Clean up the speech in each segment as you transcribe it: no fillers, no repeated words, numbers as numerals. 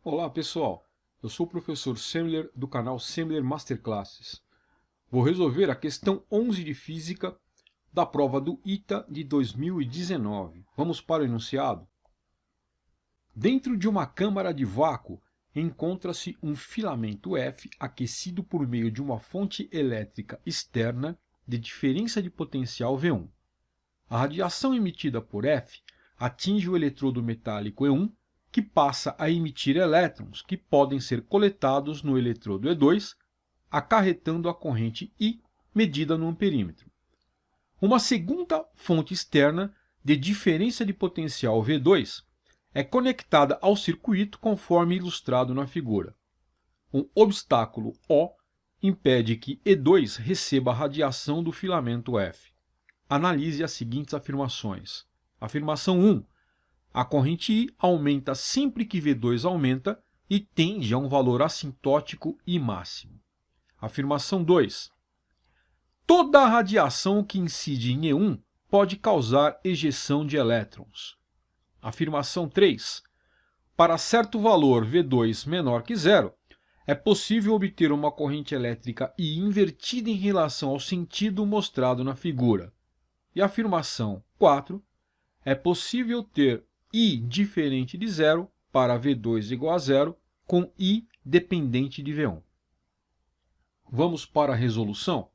Olá pessoal, eu sou o professor Semler do canal Semler Masterclasses. Vou resolver a questão 11 de Física da prova do ITA de 2019. Vamos para o enunciado? Dentro de uma câmara de vácuo encontra-se um filamento F aquecido por meio de uma fonte elétrica externa de diferença de potencial V1. A radiação emitida por F atinge o eletrodo metálico E1, que passa a emitir elétrons que podem ser coletados no eletrodo E2, acarretando a corrente I medida no amperímetro. Uma segunda fonte externa de diferença de potencial V2 é conectada ao circuito conforme ilustrado na figura. Um obstáculo O impede que E2 receba a radiação do filamento F. Analise as seguintes afirmações. Afirmação 1. A corrente I aumenta sempre que V2 aumenta e tende a um valor assintótico I máximo. Afirmação 2. Toda a radiação que incide em E1 pode causar ejeção de elétrons. Afirmação 3. Para certo valor V2 menor que zero, é possível obter uma corrente elétrica I invertida em relação ao sentido mostrado na figura. E afirmação 4. É possível ter I diferente de zero para V2 igual a zero com I dependente de V1. Vamos para a resolução?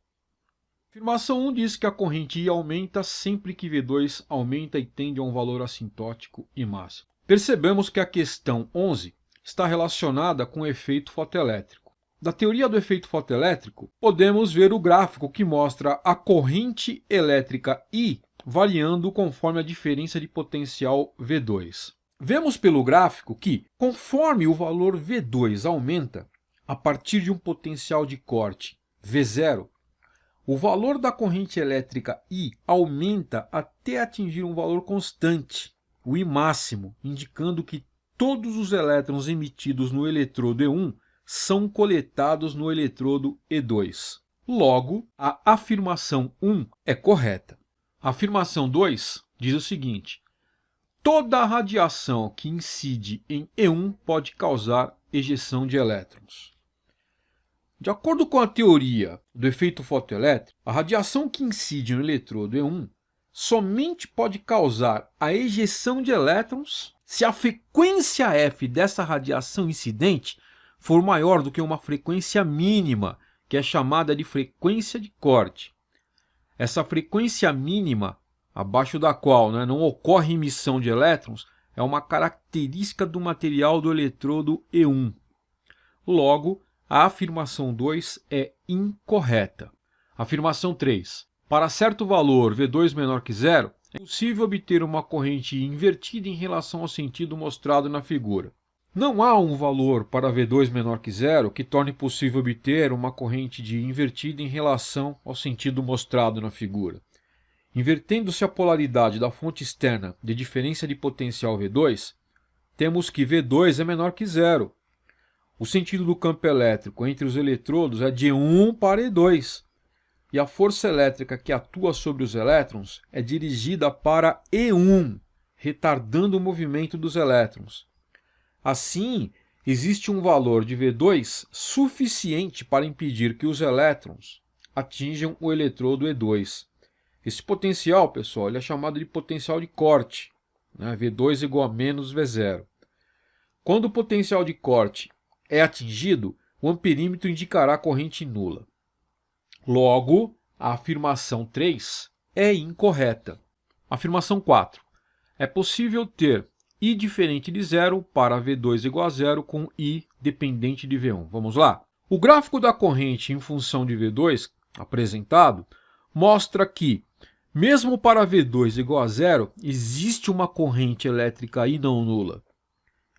Afirmação 1 diz que a corrente I aumenta sempre que V2 aumenta e tende a um valor assintótico I máximo. Percebemos que a questão 11 está relacionada com o efeito fotoelétrico. Da teoria do efeito fotoelétrico, podemos ver o gráfico que mostra a corrente elétrica I variando conforme a diferença de potencial V2. Vemos pelo gráfico que, conforme o valor V2 aumenta, a partir de um potencial de corte V0, o valor da corrente elétrica I aumenta até atingir um valor constante, o I máximo, indicando que todos os elétrons emitidos no eletrodo E1 são coletados no eletrodo E2. Logo, a afirmação 1 é correta. A afirmação 2 diz o seguinte: toda a radiação que incide em E1 pode causar ejeção de elétrons. De acordo com a teoria do efeito fotoelétrico, a radiação que incide no eletrodo E1 somente pode causar a ejeção de elétrons se a frequência F dessa radiação incidente for maior do que uma frequência mínima, que é chamada de frequência de corte. Essa frequência mínima, abaixo da qual não ocorre emissão de elétrons, é uma característica do material do eletrodo E1. Logo, a afirmação 2 é incorreta. Afirmação 3. Para certo valor V2 menor que zero, é possível obter uma corrente invertida em relação ao sentido mostrado na figura. Não há um valor para V2 menor que zero que torne possível obter uma corrente de invertida em relação ao sentido mostrado na figura. Invertendo-se a polaridade da fonte externa de diferença de potencial V2, temos que V2 é menor que zero. O sentido do campo elétrico entre os eletrodos é de E1 para E2. E a força elétrica que atua sobre os elétrons é dirigida para E1, retardando o movimento dos elétrons. Assim, existe um valor de V2 suficiente para impedir que os elétrons atinjam o eletrodo E2. Esse potencial, pessoal, ele é chamado de potencial de corte, V2 igual a menos V0. Quando o potencial de corte é atingido, o amperímetro indicará corrente nula. Logo, a afirmação 3 é incorreta. Afirmação 4. É possível ter I diferente de zero para V2 igual a zero com I dependente de V1. Vamos lá? O gráfico da corrente em função de V2 apresentado mostra que, mesmo para V2 igual a zero, existe uma corrente elétrica I não nula.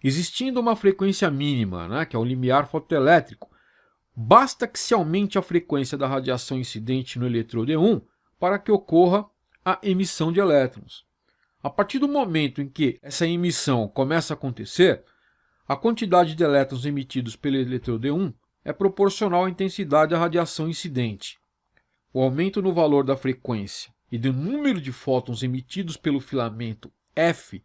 Existindo uma frequência mínima, que é o limiar fotoelétrico, basta que se aumente a frequência da radiação incidente no eletrodo E1 para que ocorra a emissão de elétrons. A partir do momento em que essa emissão começa a acontecer, a quantidade de elétrons emitidos pelo eletrodo E1 é proporcional à intensidade da radiação incidente. O aumento no valor da frequência e do número de fótons emitidos pelo filamento F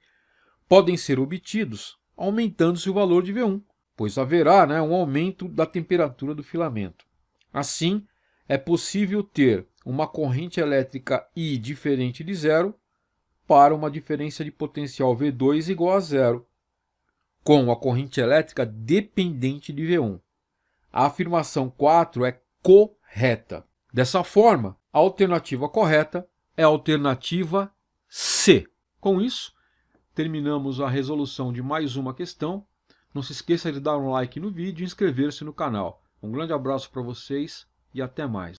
podem ser obtidos aumentando-se o valor de V1, pois haverá, um aumento da temperatura do filamento. Assim, é possível ter uma corrente elétrica I diferente de zero para uma diferença de potencial V2 igual a zero, com a corrente elétrica dependente de V1. A afirmação 4 é correta. Dessa forma, a alternativa correta é a alternativa C. Com isso, terminamos a resolução de mais uma questão. Não se esqueça de dar um like no vídeo e inscrever-se no canal. Um grande abraço para vocês e até mais.